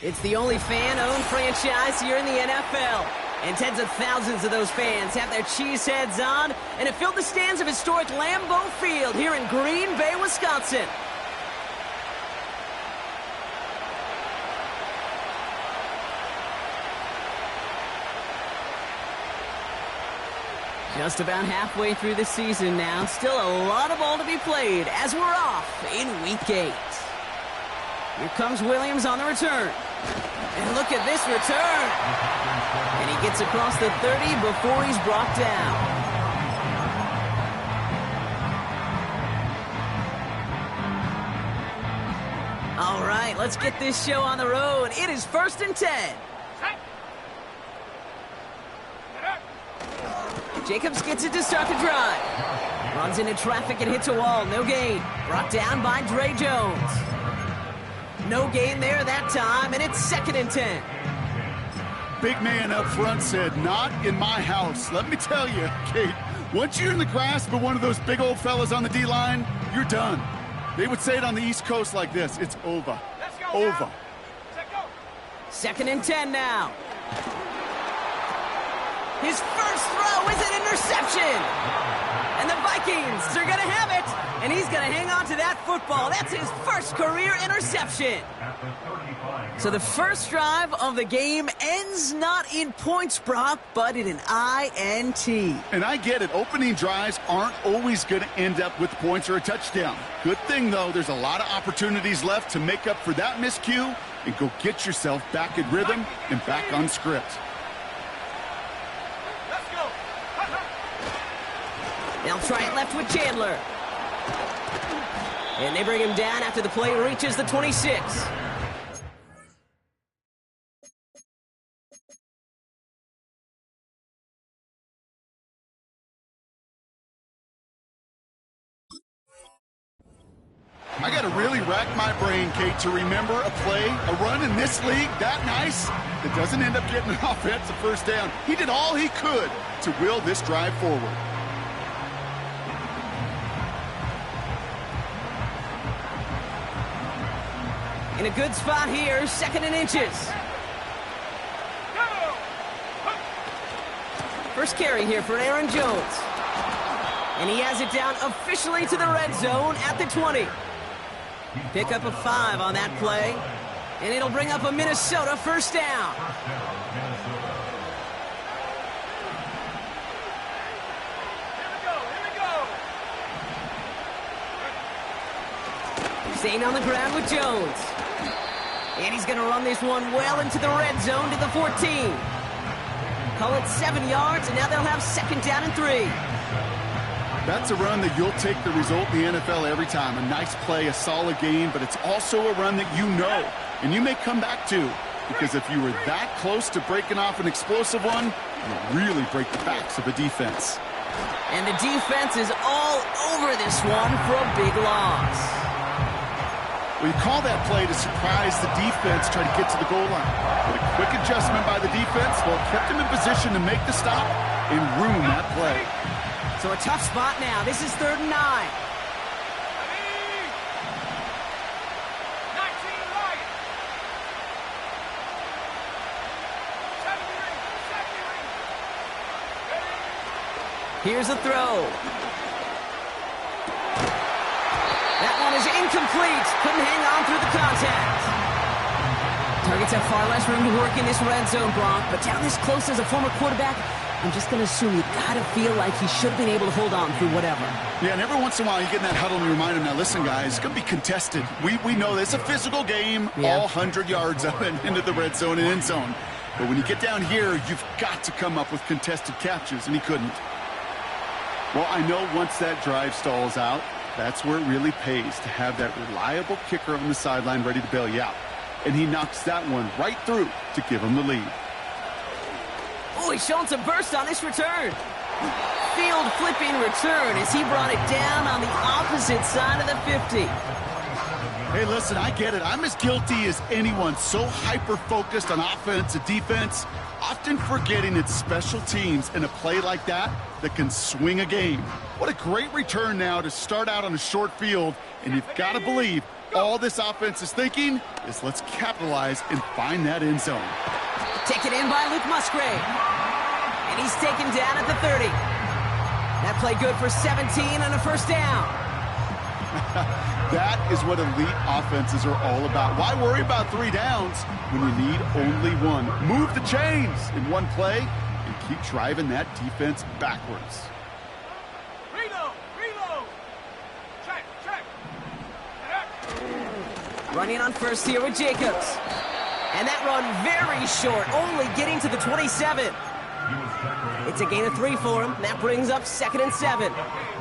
It's the only fan-owned franchise here in the NFL. And tens of thousands of those fans have their cheese heads on, and it filled the stands of historic Lambeau Field here in Green Bay, Wisconsin. Just about halfway through the season now. Still a lot of ball to be played as we're off in Week 8. Here comes Williams on the return. And look at this return. And he gets across the 30 before he's brought down. All right, let's get this show on the road. It is 1st and 10. Jacobs gets it to start the drive. Runs into traffic and hits a wall. No gain. Brought down by Dre Jones. No gain there that time, and it's 2nd and 10. Big man up front said, "Not in my house." Let me tell you, Kate, once you're in the grasp of one of those big old fellas on the D-line, you're done. They would say it on the East Coast like this: it's over. Let's go, over. Let's go. 2nd and 10 now. His first throw is an interception. And the Vikings are going to have it. And he's going to hang on to that football. That's his first career interception. So the first drive of the game ends not in points, Brock, but in an INT. And I get it. Opening drives aren't always going to end up with points or a touchdown. Good thing, though, there's a lot of opportunities left to make up for that miscue and go get yourself back in rhythm and back on script. They'll try it left with Chandler. And they bring him down after the play reaches the 26. I got to really rack my brain, Kate, to remember a play, a run in this league that nice that doesn't end up getting an offensive first down. He did all he could to will this drive forward. In a good spot here, 2nd and inches. First carry here for Aaron Jones. And he has it down officially to the red zone at the 20. Pick up a 5 on that play. And it'll bring up a Minnesota first down. Staying on the ground with Jones. And he's going to run this one well into the red zone to the 14. Call it 7 yards, and now they'll have 2nd down and 3. That's a run that you'll take the result in the NFL every time. A nice play, a solid game, but it's also a run that you know, and you may come back to, because if you were that close to breaking off an explosive one, you'll really break the backs of a defense. And the defense is all over this one for a big loss. Well, you call that play to surprise the defense, try to get to the goal line. But a quick adjustment by the defense, well, kept him in position to make the stop and ruin that play. So a tough spot now. This is 3rd and 9. Here's a throw. That one is incomplete. Couldn't hang on through the contact. Targets have far less room to work in this red zone, Brock, but down this close as a former quarterback, I'm just going to assume you got to feel like he should have been able to hold on through whatever. Yeah, and every once in a while you get in that huddle and you remind him, now listen, guys, it's going to be contested. We know this. It's a physical game, all 100 yards up and into the red zone and end zone. But when you get down here, you've got to come up with contested catches, and he couldn't. Well, I know once that drive stalls out, that's where it really pays to have that reliable kicker on the sideline ready to bail you out. And he knocks that one right through to give him the lead. Oh, he's showing some burst on this return. Field flipping return as he brought it down on the opposite side of the 50. Hey, listen, I get it. I'm as guilty as anyone. So hyper-focused on offense and defense, often forgetting it's special teams in a play like that that can swing a game. What a great return now to start out on a short field, and you've got to believe all this offense is thinking is let's capitalize and find that end zone. Taken in by Luke Musgrave. And he's taken down at the 30. That play good for 17 and a first down. That is what elite offenses are all about. Why worry about 3 downs when you need only one? Move the chains in one play and keep driving that defense backwards. Reload. Check. Running on first here with Jacobs. And that run very short, only getting to the 27. It's a gain of 3 for him. That brings up 2nd and 7.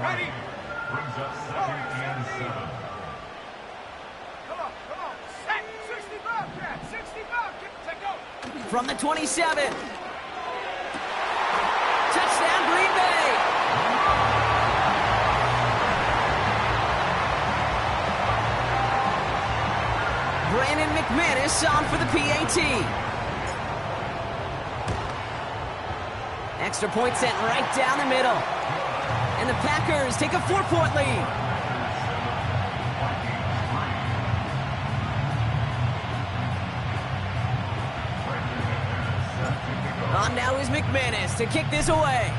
Ready. Brings up 2nd and 7. Come on. Set. 65, Cat. 65. Take go. From the 27. Touchdown, Green Bay. Brandon McManus on for the PAT. Extra point sent right down the middle. And the Packers take a 4-point lead. On now is McManus to kick this away.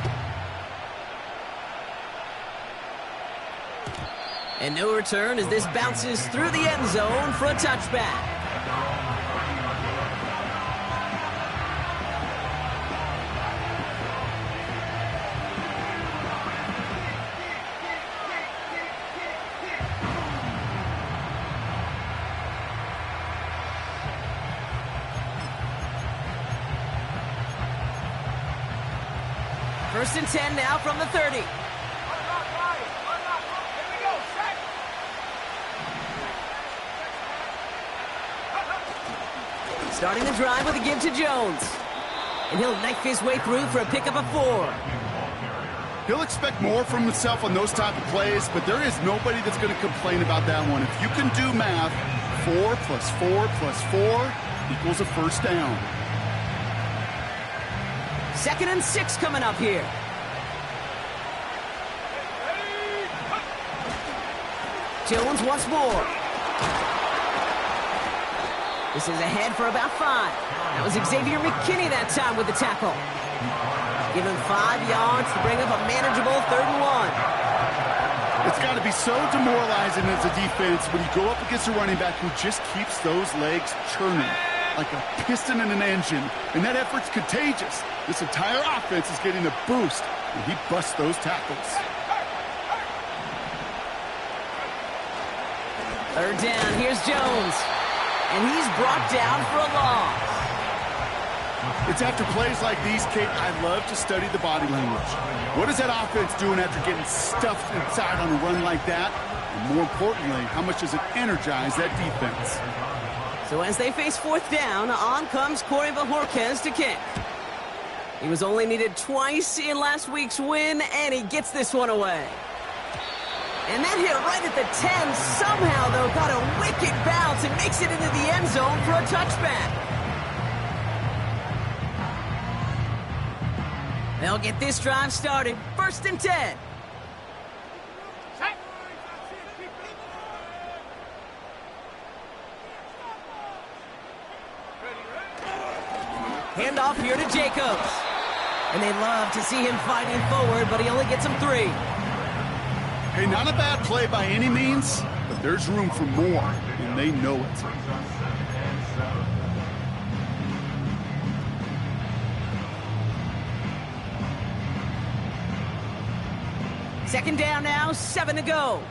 And no return as this bounces through the end zone for a touchback. First and 10 now from the 30. Starting the drive with a give to Jones. And he'll knife his way through for a pickup of 4. He'll expect more from himself on those type of plays, but there is nobody that's going to complain about that one. If you can do math, 4 plus 4 plus 4 equals a first down. 2nd and 6 coming up here. Jones once more. This is ahead for about 5. That was Xavier McKinney that time with the tackle. Give him 5 yards to bring up a manageable 3rd and 1. It's got to be so demoralizing as a defense when you go up against a running back who just keeps those legs churning like a piston in an engine, and that effort's contagious. This entire offense is getting a boost when he busts those tackles. 3rd down, here's Jones. And he's brought down for a loss. It's after plays like these, Kate, I love to study the body language. What is that offense doing after getting stuffed inside on a run like that? And more importantly, how much does it energize that defense? So as they face 4th down, on comes Corey Vajorquez to kick. He was only needed twice in last week's win, and he gets this one away. And that hit right at the 10. Somehow, though, got a wicked bounce and makes it into the end zone for a touchback. They'll get this drive started. 1st and 10. Handoff here to Jacobs. And they love to see him fighting forward, but he only gets him 3. Hey, not a bad play by any means, but there's room for more, and they know it. Second down now, 7 to go.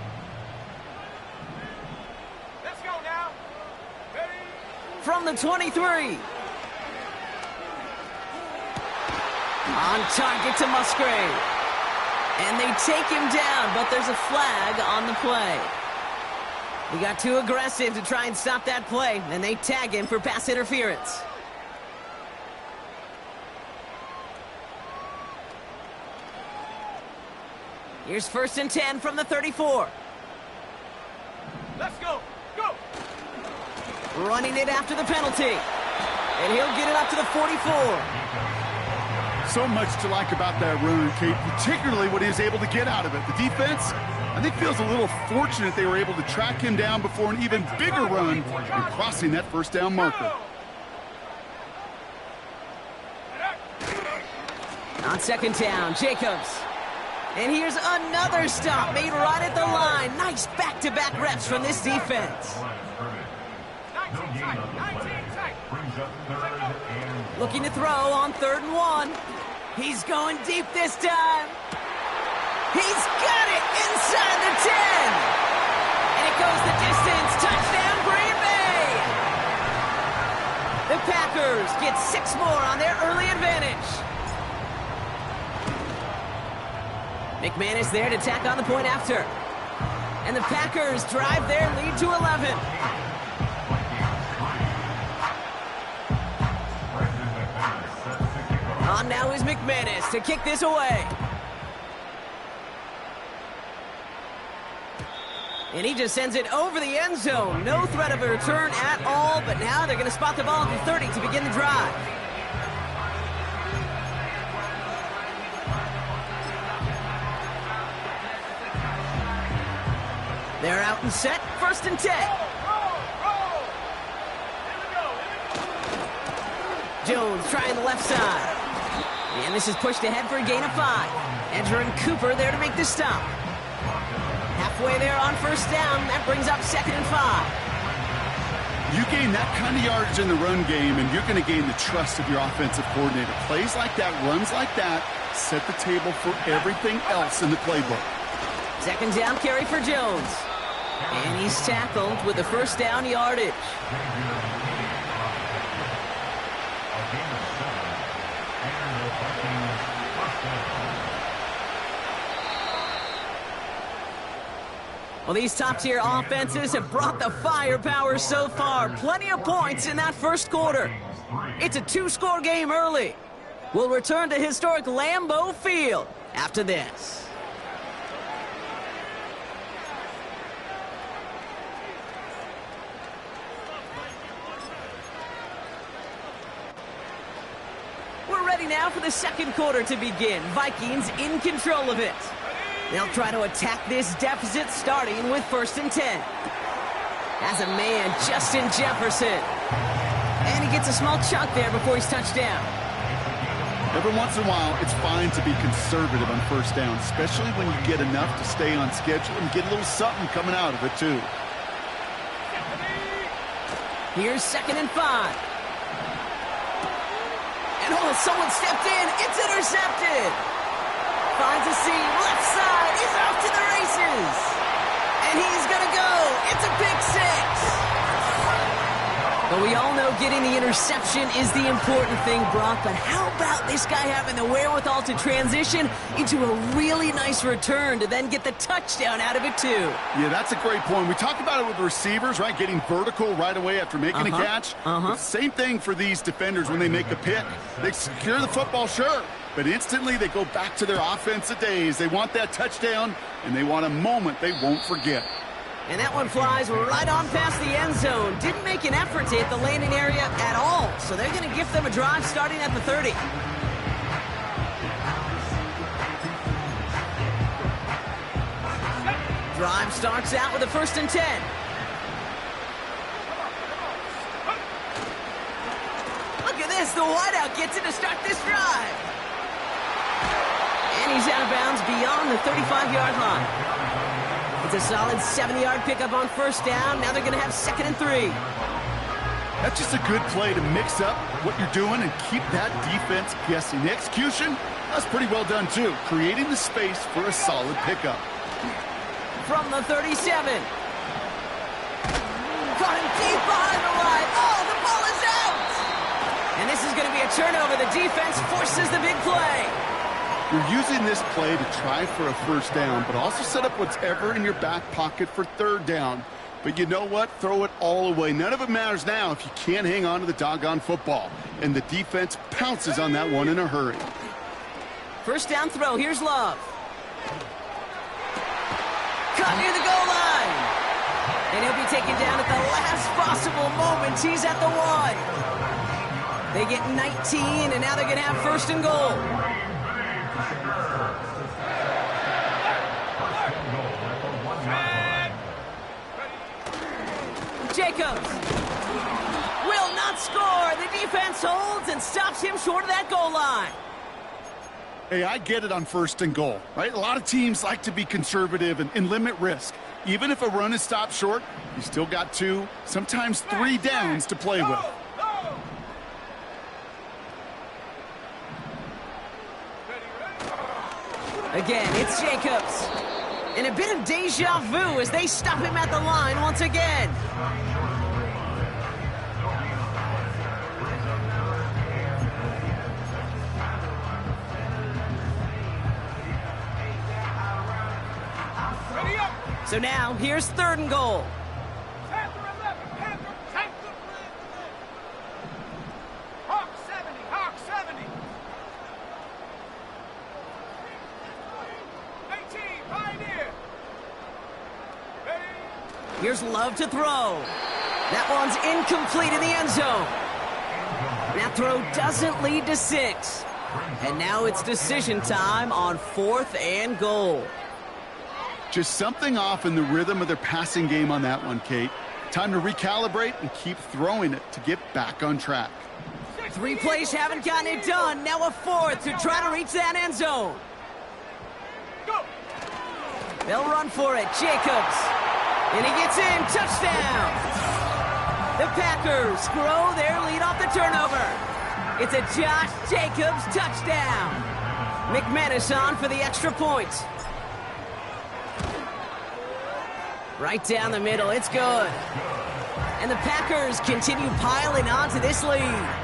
Let's go now. Ready? From the 23. On target to Musgrave. And they take him down, but there's a flag on the play. He got too aggressive to try and stop that play, and they tag him for pass interference. Here's 1st and 10 from the 34. Let's go. Go. running it after the penalty. And he'll get it up to the 44. So much to like about that run, Kate, particularly what he was able to get out of it. The defense, I think, feels a little fortunate they were able to track him down before an even bigger run and crossing that first down marker. On second down, Jacobs. And here's another stop made right at the line. Nice back-to-back reps from this defense. Looking to throw on 3rd and 1. He's going deep this time. He's got it inside the 10. And it goes the distance. Touchdown, Green Bay. The Packers get 6 more on their early advantage. McManus there to tack on the point after. And the Packers drive their lead to 11. On now is McManus to kick this away. And he just sends it over the end zone. No threat of a return at all, but now they're going to spot the ball at the 30 to begin the drive. They're out and set, 1st and 10. Jones trying the left side. And this is pushed ahead for a gain of 5. Edger and Cooper there to make the stop. Halfway there on 1st down. That brings up 2nd and 5. You gain that kind of yardage in the run game, and you're going to gain the trust of your offensive coordinator. Plays like that, runs like that, set the table for everything else in the playbook. 2nd down carry for Jones. And he's tackled with the 1st down yardage. Well, these top-tier offenses have brought the firepower so far. Plenty of points in that 1st quarter. It's a 2-score game early. We'll return to historic Lambeau Field after this. We're ready now for the 2nd quarter to begin. Vikings in control of it. They'll try to attack this deficit starting with 1st and 10. As a man, Justin Jefferson. And he gets a small chunk there before he's touched down. Every once in a while, it's fine to be conservative on 1st down, especially when you get enough to stay on schedule and get a little something coming out of it, too. Here's 2nd and 5. And someone stepped in. It's intercepted. Finds a seam, left side, he's off to the races. And he's going to go. It's a pick 6. But we all know getting the interception is the important thing, Brock. But how about this guy having the wherewithal to transition into a really nice return to then get the touchdown out of it, too? Yeah, that's a great point. We talk about it with receivers, right? Getting vertical right away after making a catch. Same thing for these defenders when they make a pick. They secure the football, sure. But instantly they go back to their offensive days. They want that touchdown, and they want a moment they won't forget. And that one flies right on past the end zone. Didn't make an effort to hit the landing area at all. So they're going to give them a drive starting at the 30. Drive starts out with a 1st and 10. Look at this. The wideout gets it to start this drive. And he's out of bounds beyond the 35-yard line. It's a solid 70-yard pickup on 1st down. Now they're going to have 2nd and 3. That's just a good play to mix up what you're doing and keep that defense guessing. The execution, that's pretty well done, too. Creating the space for a solid pickup. From the 37. Caught him deep behind the line. Oh, the ball is out! And this is going to be a turnover. The defense forces the big play. You're using this play to try for a 1st down, but also set up whatever in your back pocket for 3rd down. But you know what? Throw it all away. None of it matters now if you can't hang on to the doggone football. And the defense pounces on that one in a hurry. 1st down throw. Here's Love. Caught near the goal line. And he'll be taken down at the last possible moment. He's at the 1. They get 19, and now they're going to have first and goal. Jacobs will not score. The defense holds and stops him short of that goal line. Hey, I get it on first and goal, right? A lot of teams like to be conservative and limit risk. Even if a run is stopped short, you still got 2, sometimes 3 downs to play with. Again, it's Jacobs. And a bit of deja vu as they stop him at the line once again. So now, here's third and goal. Panther 11, Panther, take the Hawk 70, Hawk 70. 18, Pioneer. Here's Love to throw. That one's incomplete in the end zone. That throw doesn't lead to 6. And now it's decision time on 4th and goal. Just something off in the rhythm of their passing game on that one, Kate. Time to recalibrate and keep throwing it to get back on track. 3 plays haven't gotten it done. Now a 4th to try to reach that end zone. They'll run for it. Jacobs. And he gets in. Touchdown. The Packers grow their lead off the turnover. It's a Josh Jacobs touchdown. McManus on for the extra point. Right down the middle, it's good. And the Packers continue piling on to this lead.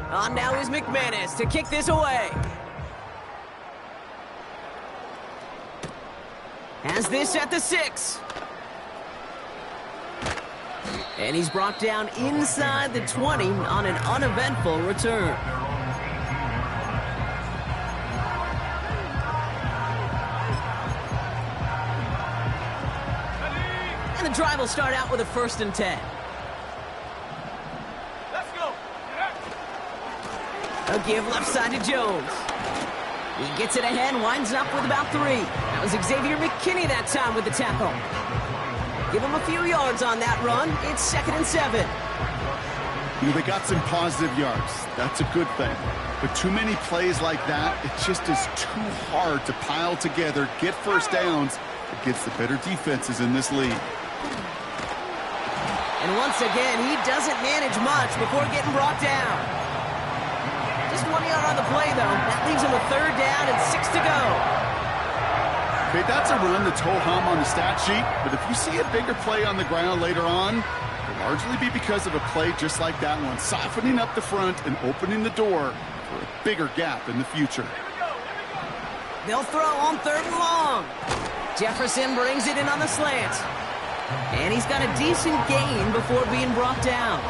On now is McManus to kick this away. Has this at the 6. And he's brought down inside the 20 on an uneventful return. And the drive will start out with a 1st and 10. A give left side to Jones. He gets it ahead, winds up with about 3. That was Xavier McKinney that time with the tackle. Give him a few yards on that run. It's 2nd and 7. You know, they got some positive yards. That's a good thing. But too many plays like that, it just is too hard to pile together, get first downs against the better defenses in this league. And once again, he doesn't manage much before getting brought down. Just 1 yard on the play, though. That leaves him a 3rd down and 6 to go. Okay, that's a run that's ho-hum on the stat sheet, but if you see a bigger play on the ground later on, it'll largely be because of a play just like that one, softening up the front and opening the door for a bigger gap in the future. They'll throw on 3rd and long. Jefferson brings it in on the slant. And he's got a decent gain before being brought down.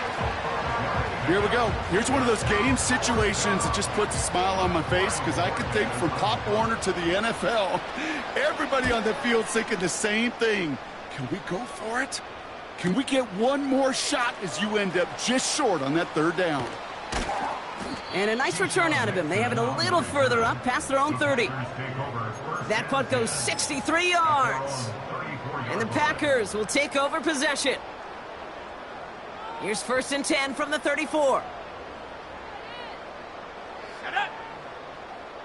Here we go. Here's one of those game situations that just puts a smile on my face because I can think from Pop Warner to the NFL, everybody on the field thinking the same thing. Can we go for it? Can we get one more shot as you end up just short on that 3rd down? And a nice return out of him. They have it a little further up past their own 30. That punt goes 63 yards. And the Packers will take over possession. Here's 1st and 10 from the 34. Shut up.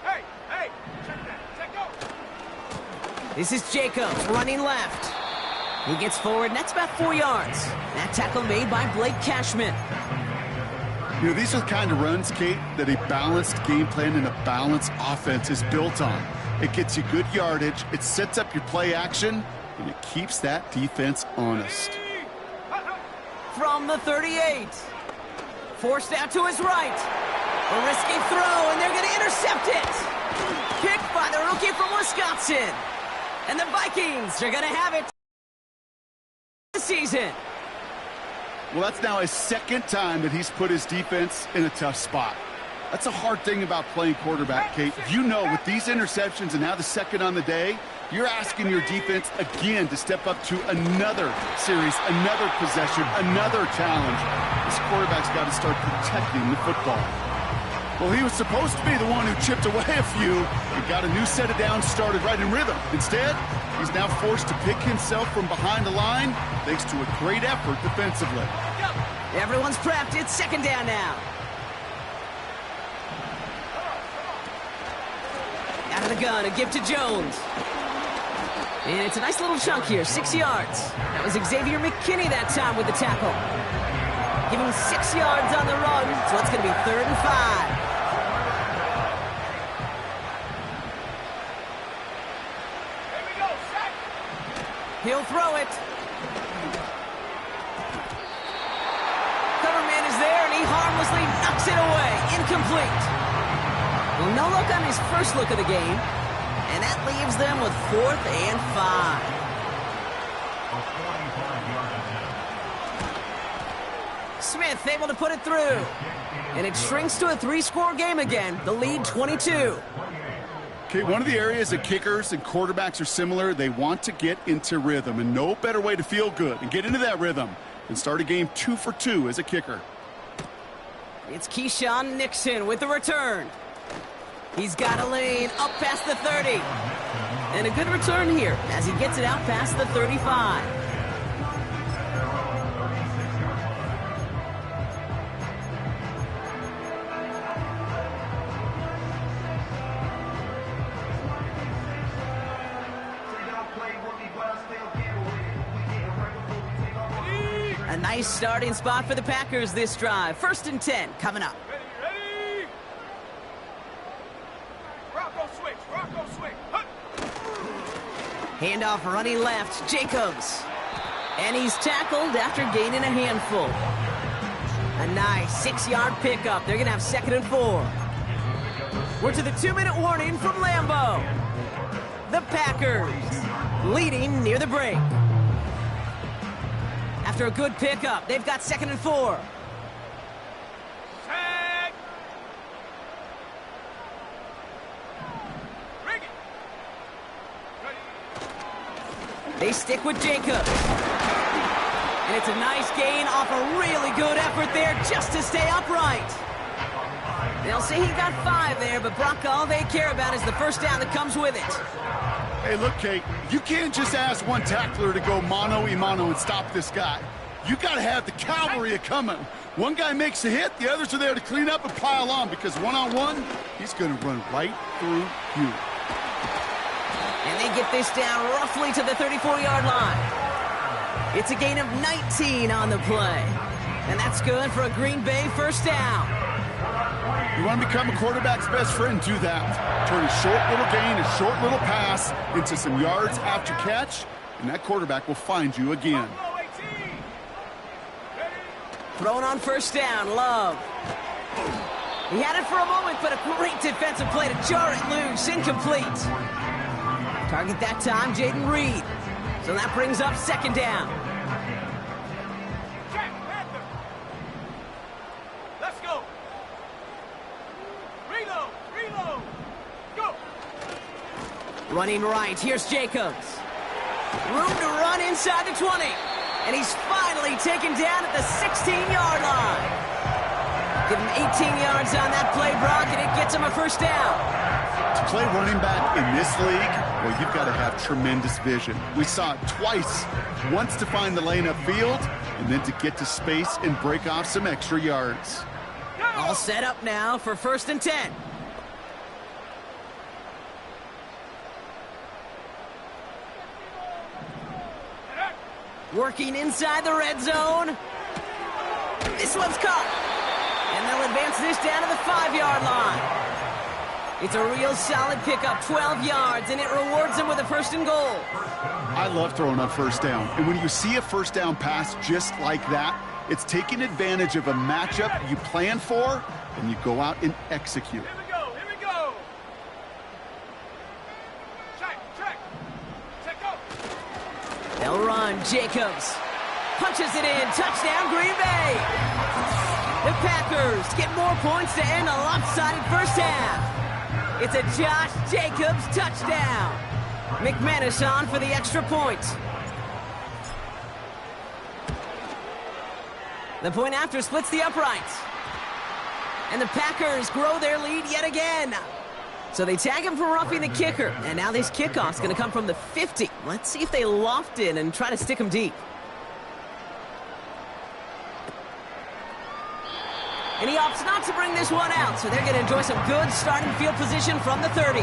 Hey, check that. Go. This is Jacobs running left. He gets forward, and that's about 4 yards. That tackle made by Blake Cashman. You know, these are the kind of runs, Kate, that a balanced game plan and a balanced offense is built on. It gets you good yardage, it sets up your play action, and it keeps that defense honest. From the 38. Forced out to his right. A risky throw, and they're going to intercept it. Picked by the rookie from Wisconsin. And the Vikings are going to have it this season. Well, that's now his second time that he's put his defense in a tough spot. That's a hard thing about playing quarterback, Kate. You know, with these interceptions and now the second on the day, you're asking your defense again to step up to another series, another possession, another challenge. This quarterback's got to start protecting the football. Well, he was supposed to be the one who chipped away a few and got a new set of downs started right in rhythm. Instead, he's now forced to pick himself from behind the line thanks to a great effort defensively. Everyone's prepped. It's second down now. Out of the gun, a give to Jones. And it's a nice little chunk here, 6 yards. That was Xavier McKinney that time with the tackle. Giving 6 yards on the run, so it's going to be 3rd and 5. Here we go, set. He'll throw it. Cover man is there, and he harmlessly knocks it away. Incomplete. Well, no look on his first look of the game. And that leaves them with 4th and 5. Smith able to put it through. And it shrinks to a 3-score game again. The lead 22. Okay, one of the areas that kickers and quarterbacks are similar, they want to get into rhythm. And no better way to feel good and get into that rhythm than start a game 2 for 2 as a kicker. It's Keyshawn Nixon with the return. He's got a lane up past the 30. And a good return here as he gets it out past the 35. A nice starting spot for the Packers this drive. 1st and 10 coming up. Ready? Rocco switch, Rocco switch. Huh. Handoff running left, Jacobs. And he's tackled after gaining a handful. A nice 6-yard pickup. They're going to have 2nd and 4. We're to the 2-minute warning from Lambeau. The Packers leading near the break. After a good pickup, they've got 2nd and 4. Set. Rig it. Ready. They stick with Jacobs. And it's a nice gain off a really good effort there just to stay upright. They'll say he got 5 there, but Brock, all they care about is the first down that comes with it. Hey, look, Kate, you can't just ask one tackler to go mano-a-mano and stop this guy. You got to have the cavalry coming. One guy makes a hit, the others are there to clean up and pile on because one-on-one, he's going to run right through you. And they get this down roughly to the 34-yard line. It's a gain of 19 on the play. And that's good for a Green Bay first down. You want to become a quarterback's best friend, do that. Turn a short little gain, a short little pass into some yards after catch, and that quarterback will find you again. Rocco 18. Ready. Thrown on first down, Love. He had it for a moment, but a great defensive play to jar it loose, incomplete. Target that time, Jaden Reed. So that brings up 2nd down. Jack Panther. Let's go. Reload, reload. Go. Running right, here's Jacobs. Room to run inside the 20. And he's finally taken down at the 16-yard line. Give him 18 yards on that play, Brock, and it gets him a first down. To play running back in this league, well, you've got to have tremendous vision. We saw it twice. Once to find the lane upfield, and then to get to space and break off some extra yards. All set up now for 1st and 10. Working inside the red zone. This one's caught. And they'll advance this down to the 5-yard line. It's a real solid pickup, 12 yards, and it rewards them with a 1st and goal. I love throwing on first down. And when you see a first down pass just like that, It's taking advantage of a matchup you plan for, and you go out and execute. Here we go, here we go. Check. Go. They'll run. Jacobs punches it in. Touchdown, Green Bay. The Packers get more points to end a lopsided first half. It's a Josh Jacobs touchdown. McManus on for the extra point. The point after splits the uprights. And the Packers grow their lead yet again. So they tag him for roughing the kicker. And now this kickoff's going to come from the 50. Let's see if they loft in and try to stick him deep. And he opts not to bring this one out, so they're going to enjoy some good starting field position from the 30.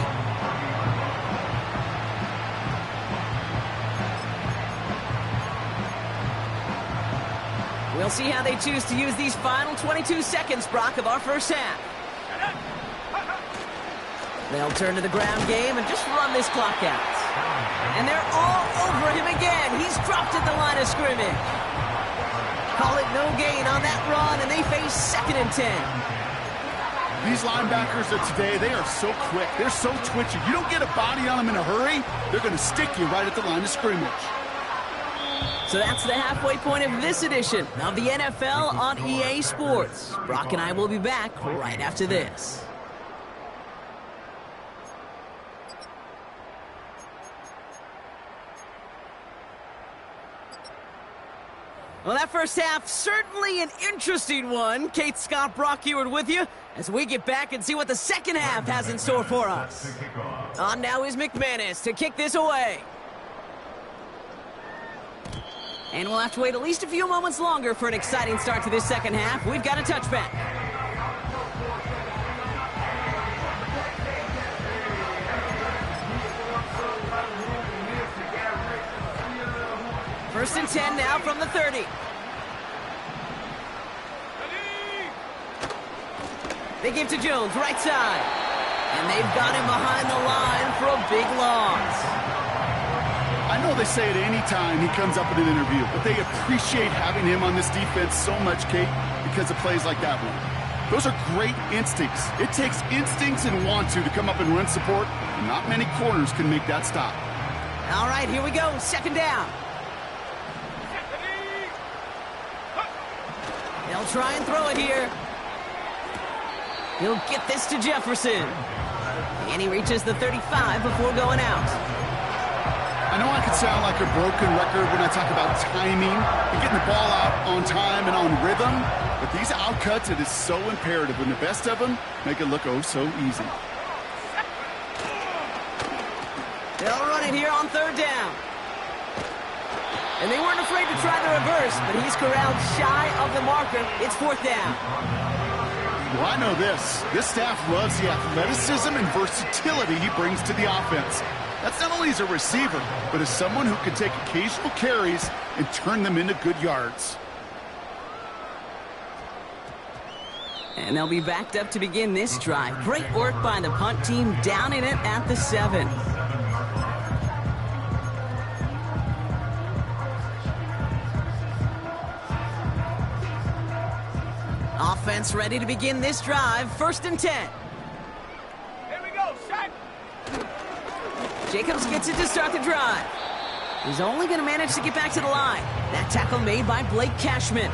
We'll see how they choose to use these final 22 seconds, Brock, of our first half. They'll turn to the ground game and just run this clock out. And they're all over him again. He's dropped at the line of scrimmage. Call it no gain on that run, and they face 2nd and 10. These linebackers of today, they are so quick. They're so twitchy. You don't get a body on them in a hurry, they're going to stick you right at the line of scrimmage. So that's the halfway point of this edition of the NFL on EA Sports. Brock and I will be back right after this. Well, that first half, certainly an interesting one. Kate Scott, Brock Eward with you as we get back and see what the second half has in store for us. On now is McManus to kick this away. And we'll have to wait at least a few moments longer for an exciting start to this second half. We've got a touchback. First and 10 now from the 30. They give to Jones, right side. And they've got him behind the line for a big loss. I know they say it any time he comes up in an interview, but they appreciate having him on this defense so much, Kate, because of plays like that one. Those are great instincts. It takes instincts and want to come up and run support, and not many corners can make that stop. All right, here we go, 2nd down. They'll try and throw it here. He'll get this to Jefferson. And he reaches the 35 before going out. I know I can sound like a broken record when I talk about timing and getting the ball out on time and on rhythm, but these outcuts, it is so imperative, and the best of them make it look oh so easy. They'll run it here on 3rd down. And they weren't afraid to try the reverse, but he's corralled shy of the marker. It's 4th down. Well, I know this. This staff loves the athleticism and versatility he brings to the offense. That's not only as a receiver, but as someone who can take occasional carries and turn them into good yards. And they'll be backed up to begin this drive. Great work by the punt team, down in it at the 7. Offense ready to begin this drive. 1st and 10. Here we go, set. Jacobs gets it to start the drive. He's only going to manage to get back to the line. That tackle made by Blake Cashman.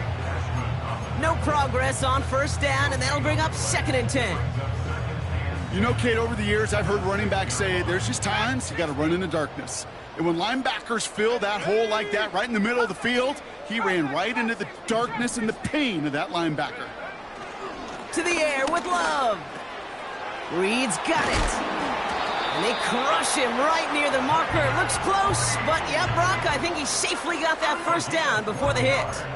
No progress on 1st down, and that'll bring up 2nd and 10. You know, Kate, over the years, I've heard running backs say there's just times you got to run in the darkness. And when linebackers fill that hole like that right in the middle of the field, he ran right into the darkness and the pain of that linebacker. To the air with Love. Reed's got it. And they crush him right near the marker. Looks close, but yeah, Brock, I think he safely got that 1st down before the hit.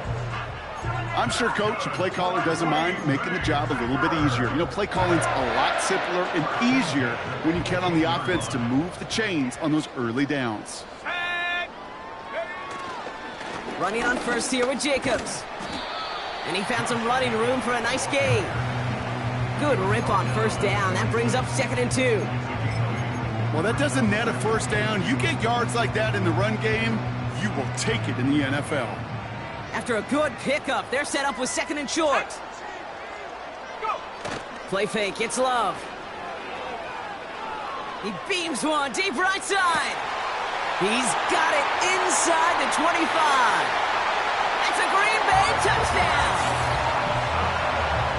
I'm sure, Coach, the play caller doesn't mind making the job a little bit easier. You know, play calling's a lot simpler and easier when you count on the offense to move the chains on those early downs. Running on 1st here with Jacobs. And he found some running room for a nice gain. Good rip on 1st down. That brings up 2nd and 2. Well, that doesn't net a 1st down. You get yards like that in the run game, you will take it in the NFL. After a good pickup, they're set up with second and short. Play fake, it's Love. He beams one deep right side. He's got it inside the 25. It's a Green Bay touchdown.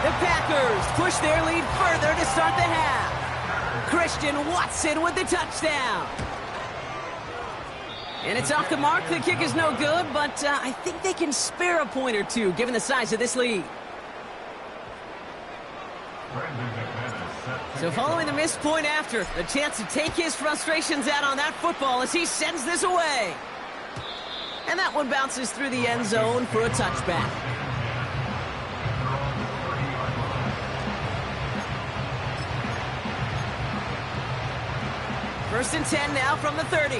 The Packers push their lead further to start the half. Christian Watson with the touchdown. And it's off the mark. The kick is no good, but I think they can spare a point or two given the size of this lead. So following the missed point after, a chance to take his frustrations out on that football as he sends this away. And that one bounces through the end zone for a touchback. First and 10 now from the 30.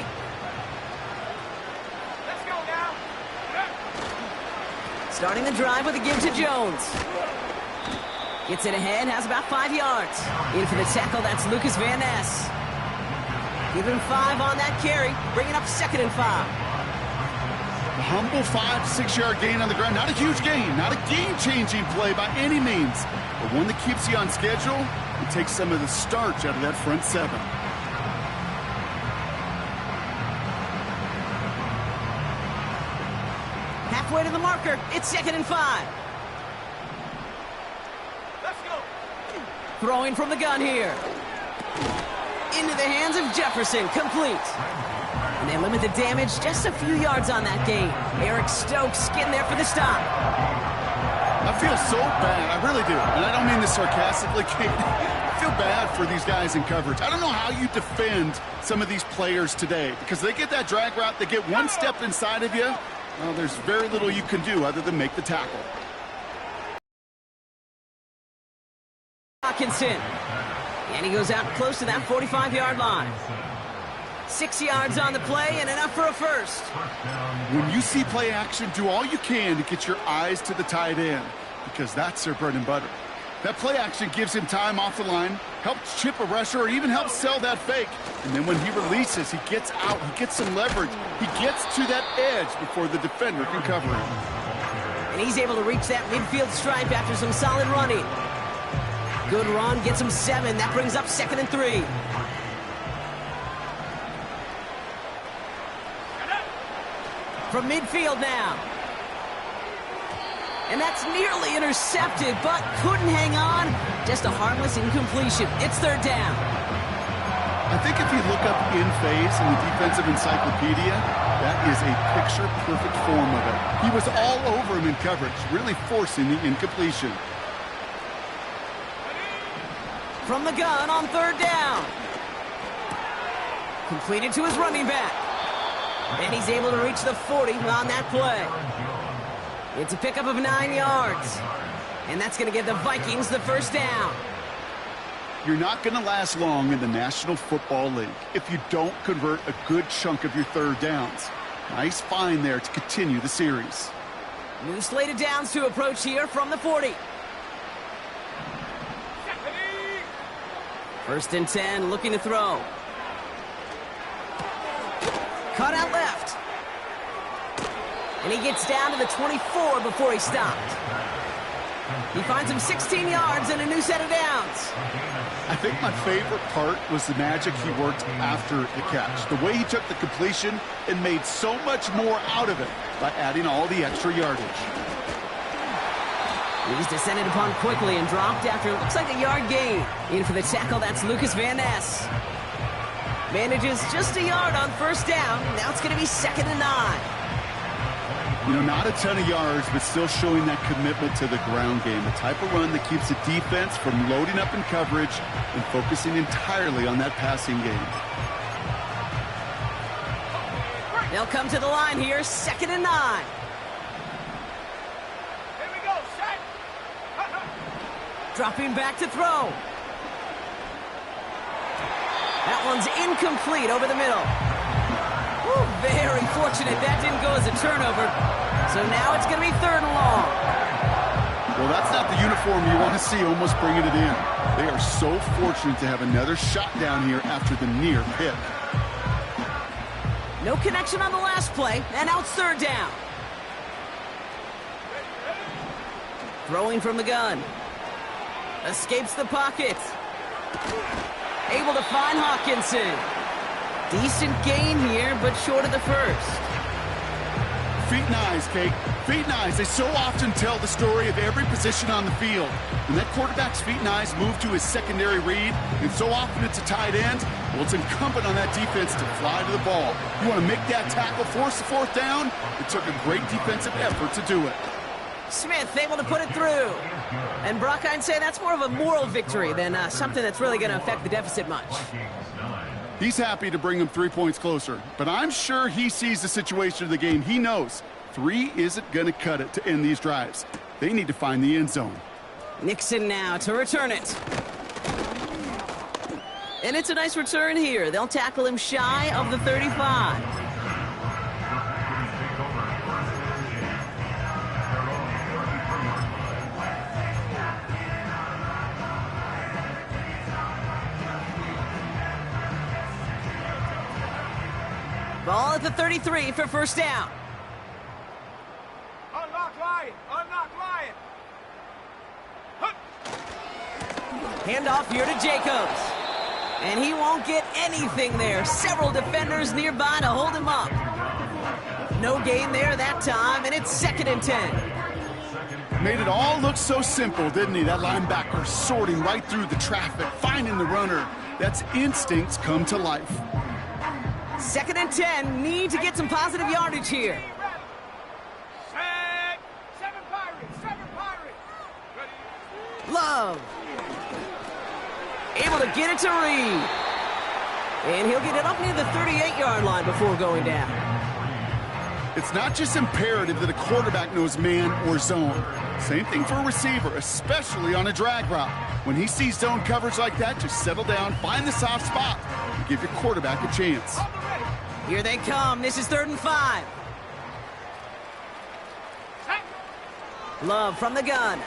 Let's go now. Starting the drive with a give to Jones. Gets it ahead, has about 5 yards. In for the tackle, that's Lucas Van Ness. Give him 5 on that carry, bringing up second and 5. A humble 5 to 6 yard gain on the ground. Not a huge gain, not a game-changing play by any means, but one that keeps you on schedule and takes some of the starch out of that front seven. Halfway to the marker, it's second and 5. Throwing from the gun here. Into the hands of Jefferson, complete. And they limit the damage, just a few yards on that gain. Eric Stokes getting there for the stop. I feel so bad, I really do. And I don't mean this sarcastically, Kate. I feel bad for these guys in coverage. I don't know how you defend some of these players today, because they get that drag route, they get one step inside of you. Well, there's very little you can do other than make the tackle. Hawkinson. And he goes out close to that 45-yard line. 6 yards on the play and enough for a first. When you see play action, do all you can to get your eyes to the tight end, because that's their bread and butter. That play action gives him time off the line, helps chip a rusher, or even helps sell that fake. And then when he releases, he gets out, he gets some leverage. He gets to that edge before the defender can cover him. And he's able to reach that midfield stripe after some solid running. Good run, gets him 7. That brings up second and 3. From midfield now. And that's nearly intercepted, but couldn't hang on. Just a harmless incompletion. It's third down. I think if you look up in phase in the defensive encyclopedia, that is a picture-perfect form of it. He was all over him in coverage, really forcing the incompletion. From the gun on third down. Completed to his running back. And he's able to reach the 40 on that play. It's a pickup of 9 yards. And that's going to give the Vikings the first down. You're not going to last long in the National Football League if you don't convert a good chunk of your third downs. Nice find there to continue the series. New slate of downs to approach here from the 40. First and 10, looking to throw. Cut out left. And he gets down to the 24 before he stopped. He finds him 16 yards and a new set of downs. I think my favorite part was the magic he worked after the catch. The way he took the completion and made so much more out of it by adding all the extra yardage. He's descended upon quickly and dropped after looks like a yard gain. In for the tackle, that's Lucas Van Ness. Manages just a yard on first down. Now it's going to be second and 9. You know, not a ton of yards, but still showing that commitment to the ground game. The type of run that keeps the defense from loading up in coverage and focusing entirely on that passing game. They'll come to the line here, second and 9. Dropping back to throw. That one's incomplete over the middle. Woo, very fortunate that didn't go as a turnover. So now it's going to be third and long. Well, that's not the uniform you want to see almost bringing it in. They are so fortunate to have another shot down here after the near pick. No connection on the last play, and now it's third down. Throwing from the gun. Escapes the pocket. Able to find Hawkinson. Decent gain here, but short of the first. Feet and eyes, Kate. Feet and eyes. They so often tell the story of every position on the field. When that quarterback's feet and eyes move to his secondary read, and so often it's a tight end, well, it's incumbent on that defense to fly to the ball. You want to make that tackle, force the fourth down? It took a great defensive effort to do it. Smith able to put it through. And Brock, I'd say that's more of a moral victory than something that's really going to affect the deficit much. He's happy to bring him 3 points closer, but I'm sure he sees the situation of the game. He knows 3 isn't going to cut it to end these drives. They need to find the end zone. Nixon now to return it. And it's a nice return here. They'll tackle him shy of the 35. Ball at the 33 for first down. Unlock Lion! Unlock Lion! Handoff here to Jacobs. And he won't get anything there. Several defenders nearby to hold him up. No gain there that time, and it's 2nd and 10. Made it all look so simple, didn't he? That linebacker sorting right through the traffic, finding the runner. That's instincts come to life. 2nd and 10. Need to get some positive yardage here. Set! 7 Pirates! 7 Pirates! Ready? Love. Able to get it to Reed. And he'll get it up near the 38-yard line before going down. It's not just imperative that a quarterback knows man or zone. Same thing for a receiver, especially on a drag route. When he sees zone coverage like that, just settle down, find the soft spot, and give your quarterback a chance. Here they come. This is 3rd and 5. Love from the gun.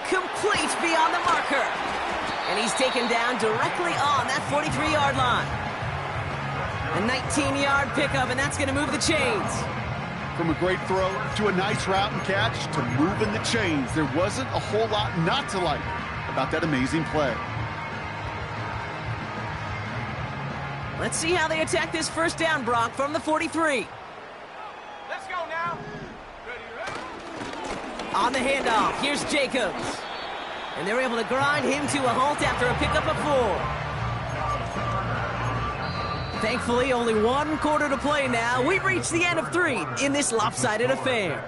Complete beyond the marker. And he's taken down directly on that 43-yard line. A 19-yard pickup, and that's going to move the chains. From a great throw to a nice route and catch to moving the chains, there wasn't a whole lot not to like about that amazing play. Let's see how they attack this first down, Brock, from the 43. Let's go now! Ready? On the handoff, here's Jacobs. And they're able to grind him to a halt after a pickup of 4. Thankfully, only 1 quarter to play now. We've reached the end of 3 in this lopsided affair.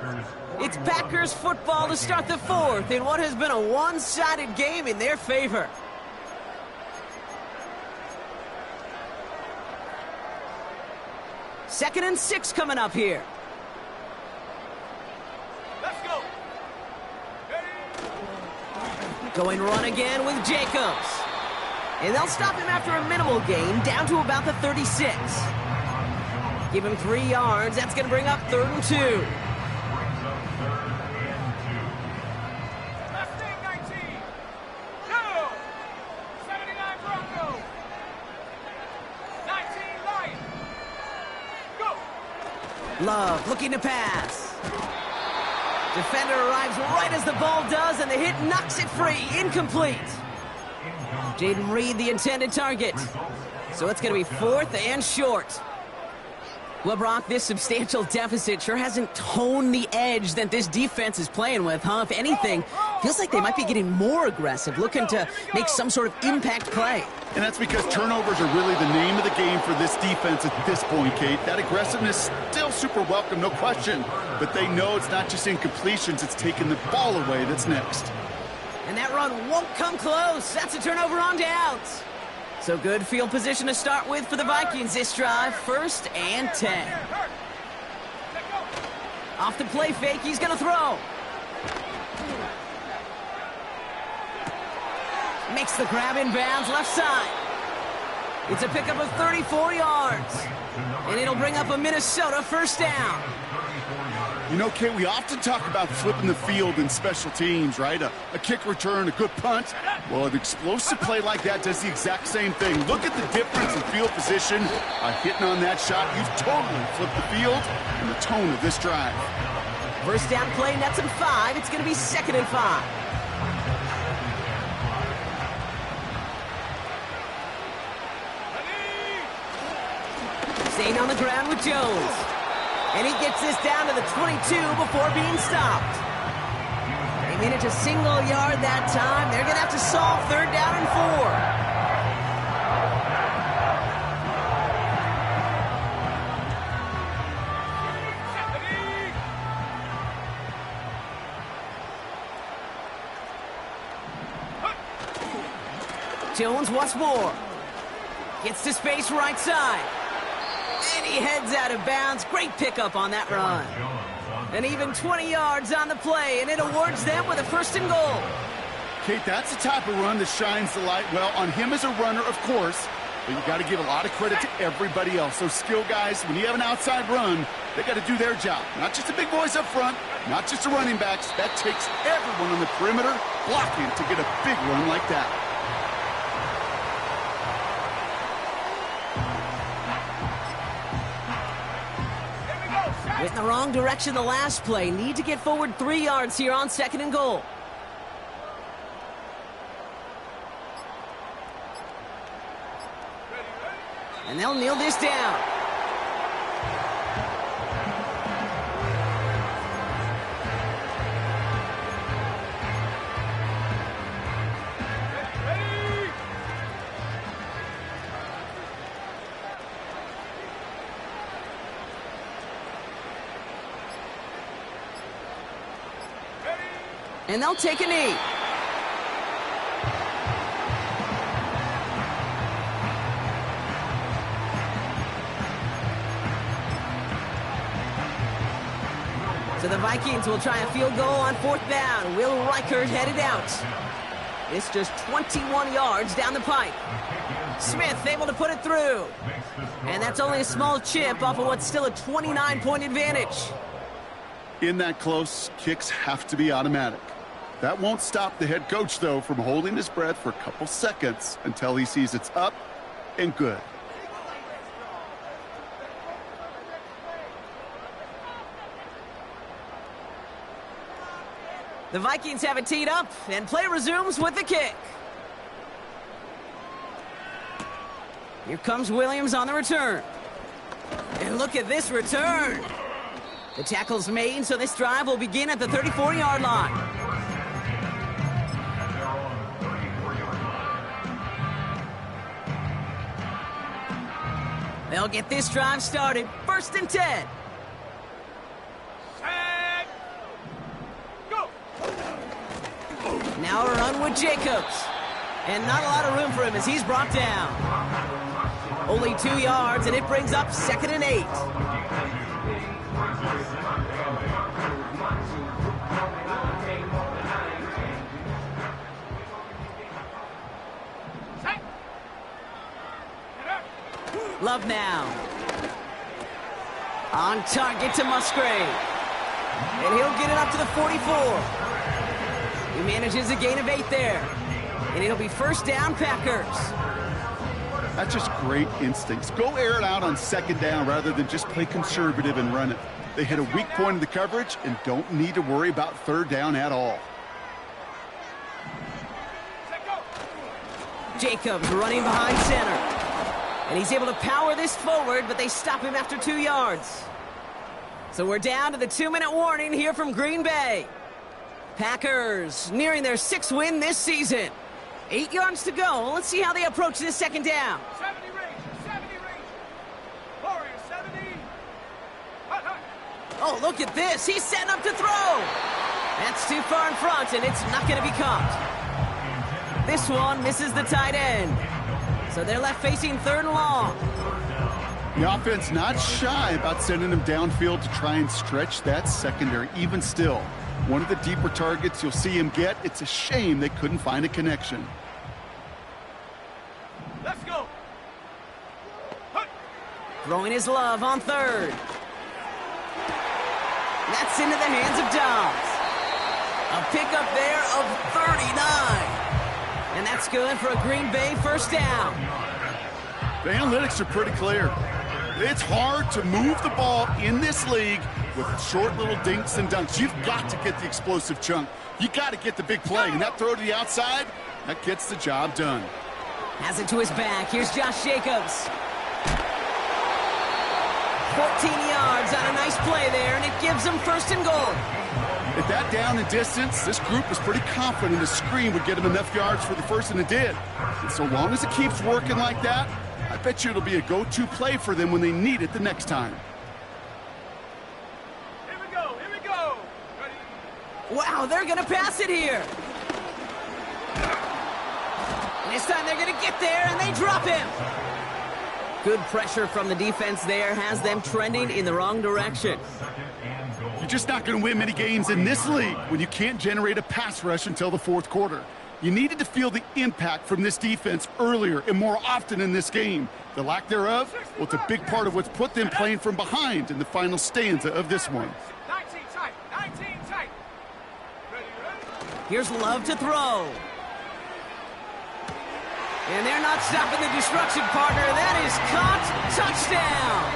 It's Packers football to start the 4th in what has been a one-sided game in their favor. Second and 6 coming up here. Let's go! Going run again with Jacobs. And they'll stop him after a minimal gain, down to about the 36. Give him 3 yards. That's going to bring up 3rd and 2. Left thing, 19! Go! 79 Bronco! 19 Life! Go! Love looking to pass. Defender arrives right as the ball does, and the hit knocks it free. Incomplete. Jaden Reed, the intended target. So it's going to be 4th and short. Well, Brock, this substantial deficit sure hasn't toned the edge that this defense is playing with, huh? If anything, feels like they might be getting more aggressive, looking to make some sort of impact play. And that's because turnovers are really the name of the game for this defense at this point, Kate. That aggressiveness still super welcome, no question. But they know it's not just incompletions, it's taking the ball away that's next. And that run won't come close. That's a turnover on downs. So good field position to start with for the Vikings this drive. 1st and 10. Off the play fake, he's going to throw. Makes the grab in bounds left side. It's a pickup of 34 yards. And it'll bring up a Minnesota first down. You know, Kate, we often talk about flipping the field in special teams, right? A kick return, a good punt. Well, an explosive play like that does the exact same thing. Look at the difference in field position. By hitting on that shot, you've totally flipped the field and the tone of this drive. First down play nets him 5. It's going to be 2nd and 5. Staying on the ground with Jones. And he gets this down to the 22 before being stopped. They manage a single yard that time. They're going to have to solve 3rd down and 4. Jones once more. Gets to space right side. And he heads out of bounds. Great pickup on that run. And even 20 yards on the play, and it awards them with a 1st and goal. Kate, that's the type of run that shines the light, well, on him as a runner, of course, but you got to give a lot of credit to everybody else. Those skill guys, when you have an outside run, they got to do their job. Not just the big boys up front, not just the running backs. That takes everyone on the perimeter blocking to get a big run like that. Went in the wrong direction the last play. Need to get forward 3 yards here on 2nd and goal. And they'll kneel this down. And they'll take a knee. So the Vikings will try a field goal on 4th down. Will Reichert headed out. It's just 21 yards down the pipe. Smith able to put it through. And that's only a small chip off of what's still a 29-point advantage. In that close, kicks have to be automatic. That won't stop the head coach, though, from holding his breath for a couple seconds until he sees it's up and good. The Vikings have it teed up, and play resumes with the kick. Here comes Williams on the return. And look at this return. The tackle's made, so this drive will begin at the 34-yard line. They'll get this drive started. 1st and 10. Set. Go. Now a run with Jacobs. And not a lot of room for him as he's brought down. Only 2 yards, and it brings up 2nd and 8. Love now. On target to Musgrave. And he'll get it up to the 44. He manages a gain of 8 there. And it'll be 1st down, Packers. That's just great instincts. Go air it out on 2nd down rather than just play conservative and run it. They hit a weak point in the coverage and don't need to worry about 3rd down at all. Jacobs running behind center. And he's able to power this forward, but they stop him after 2 yards. So we're down to the 2-minute warning here from Green Bay. Packers nearing their 6th win this season. 8 yards to go. Let's see how they approach this 2nd down. 70 range. 70 range. Warrior 70. Hut, hut. Oh, look at this. He's setting up to throw. That's too far in front, and it's not going to be caught. This one misses the tight end. So they're left facing 3rd and long. The offense not shy about sending them downfield to try and stretch that secondary. Even still, one of the deeper targets you'll see him get. It's a shame they couldn't find a connection. Let's go. Hut. Throwing his love on 3rd. That's into the hands of Dobbs. A pickup there of 39. And that's good for a Green Bay 1st down. The analytics are pretty clear. It's hard to move the ball in this league with short little dinks and dunks. You've got to get the explosive chunk. You got to get the big play. And that throw to the outside, that gets the job done. Has it to his back. Here's Josh Jacobs. 14 yards on a nice play there, and it gives them first and goal. At that down and distance, this group was pretty confident the screen would get them enough yards for the first, and it did. And so long as it keeps working like that, I bet you it'll be a go-to play for them when they need it the next time. Here we go, here we go. Ready? Wow, they're going to pass it here. And this time they're going to get there, and they drop him. Good pressure from the defense there has them trending in the wrong direction. You're just not going to win many games in this league when you can't generate a pass rush until the fourth quarter. You needed to feel the impact from this defense earlier and more often in this game. The lack thereof, well, it's a big part of what's put them playing from behind in the final stanza of this one. 19 tight, 19 tight. Ready, ready? Here's Love to throw. And they're not stopping the destruction, partner. That is caught. Touchdown.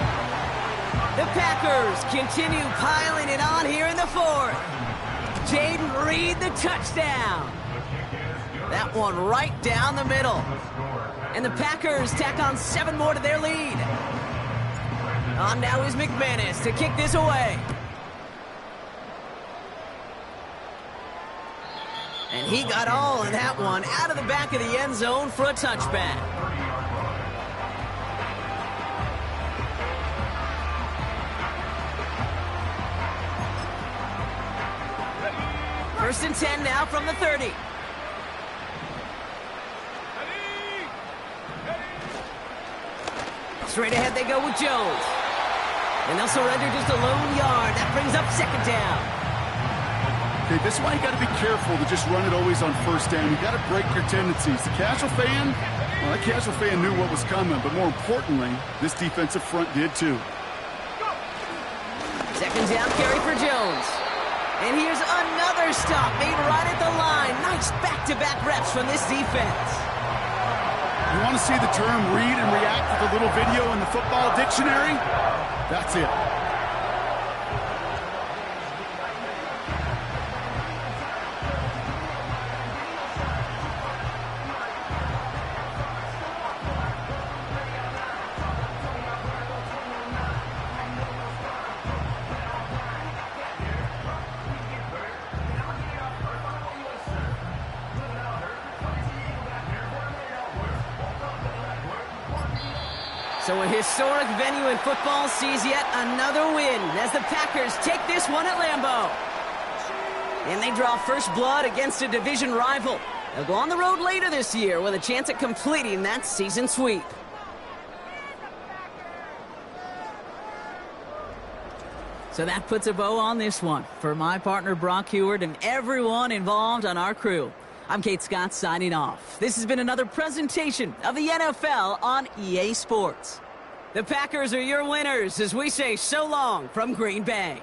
The Packers continue piling it on here in the fourth. Jaden Reed, the touchdown. That one right down the middle. And the Packers tack on 7 more to their lead. On now is McManus to kick this away. And he got all of that one out of the back of the end zone for a touchback. First and 10 now from the 30. Straight ahead they go with Jones. And they'll surrender just a lone yard. That brings up second down. Okay, this is why you got to be careful to just run it always on first down. You got to break your tendencies. The casual fan, well, that casual fan knew what was coming, but more importantly, this defensive front did too. Second down carry for Jones. And here's another stop made right at the line. Nice back-to-back reps from this defense. You want to see the term read and react with a little video in the football dictionary? That's it. So a historic venue in football sees yet another win as the Packers take this one at Lambeau. And they draw first blood against a division rival. They'll go on the road later this year with a chance at completing that season sweep. So that puts a bow on this one. For my partner Brock Heward and everyone involved on our crew, I'm Kate Scott signing off. This has been another presentation of the NFL on EA Sports. The Packers are your winners as we say so long from Green Bay.